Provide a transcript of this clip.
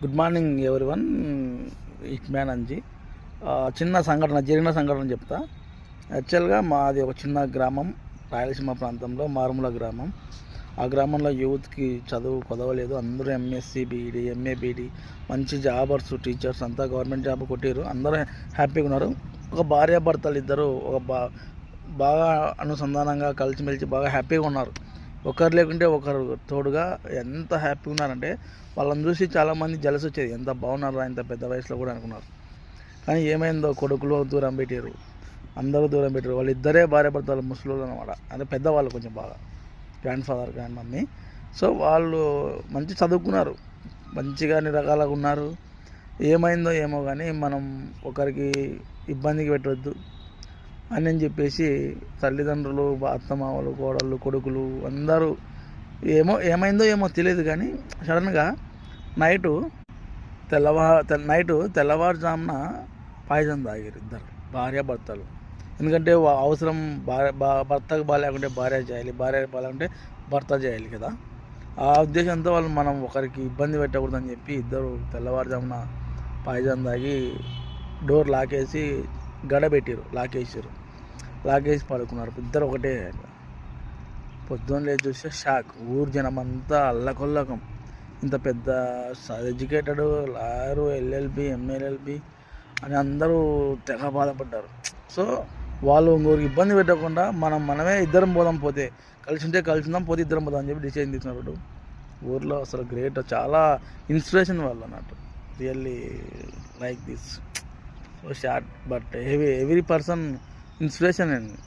Good morning everyone. It man Anji. చిన్న సంఘటన జరిగిన సంఘటన చెప్తా. యాక్చువల్గా మాది ఒక చిన్న గ్రామం, రాయలసీమ ప్రాంతంలో మారుమూల గ్రామం. ఆ గ్రామంలో యూత్కి చదువు కొదవలేదు. అందరూ ఎంఎస్సి బీఈడి, ఎంఏ బీఈడి, మంచి జాబర్స్, టీచర్స్ అంతా గవర్నమెంట్ జాబ్ కొట్టారు. అందరూ హ్యాపీగా ఉన్నారు. ఒక భార్యాభర్తలు ఇద్దరు బాగా అనుసంధానంగా కలిసిమెలిసి బాగా హ్యాపీగా ఉన్నారు. ఒకరు లేకుంటే ఒకరు తోడుగా ఎంత హ్యాపీగా ఉన్నారంటే వాళ్ళని చూసి చాలామంది జలసి వచ్చేది. ఎంత బాగున్నారా ఇంత పెద్ద వయసులో కూడా అనుకున్నారు. కానీ ఏమైందో కొడుకులు దూరం పెట్టారు, అందరూ దూరం పెట్టారు. వాళ్ళు ఇద్దరే భార్యాభర్తలు ముసలోళ్ళు అనమాట. అంటే పెద్దవాళ్ళు కొంచెం బాగా, grand father grand mummy. So వాళ్ళు మంచి చదువుకున్నారు, మంచిగా అన్ని రకాలుగా ఉన్నారు. ఏమైందో ఏమో కానీ మనం ఒకరికి ఇబ్బందికి పెట్టవద్దు అని చెప్పేసి తల్లిదండ్రులు, అత్తమామలు, కోడళ్ళు, కొడుకులు అందరూ ఏమైందో ఏమో తెలియదు కానీ సడన్గా నైటు తెల్లవారుజామున పాయిజన్ తాగారు ఇద్దరు భార్యాభర్తలు. ఎందుకంటే అవసరం భర్తకు బాగాలేకుంటే భార్య చేయాలి, భార్య బాగాలేకుంటే భర్త చేయాలి కదా. ఆ ఉద్దేశంతో వాళ్ళు మనం ఒకరికి ఇబ్బంది పెట్టకూడదని చెప్పి ఇద్దరు తెల్లవారుజామున పాయిజన్ తాగి డోర్ లాకేసి గడబెట్టారు, లాకేసి పడుకున్నారు ఇద్దరు ఒకటే. పొద్దున్న లేచి చూస్తే షాక్. ఊరు జనం అంతా అల్లకొల్లకం. ఇంత పెద్ద ఎడ్యుకేటెడ్ లాయరు, ఎల్ఎల్బి, ఎంఎల్ఎల్బి అని అందరూ తెగ బాధపడ్డారు. సో వాళ్ళు ఇంకొకరికి ఇబ్బంది పెట్టకుండా మనమే ఇద్దరం పోదాం, పోతే కలిసి ఉంటే కలిసి ఉందాం, పోతే ఇద్దరం పోదాం అని చెప్పి డిసిజన్ తీసుకున్నాడు. ఊర్లో అసలు గ్రేట్, చాలా ఇన్స్పిరేషన్ వాళ్ళు అన్నట్టు. Really like this. So short but every person inspiration అండి.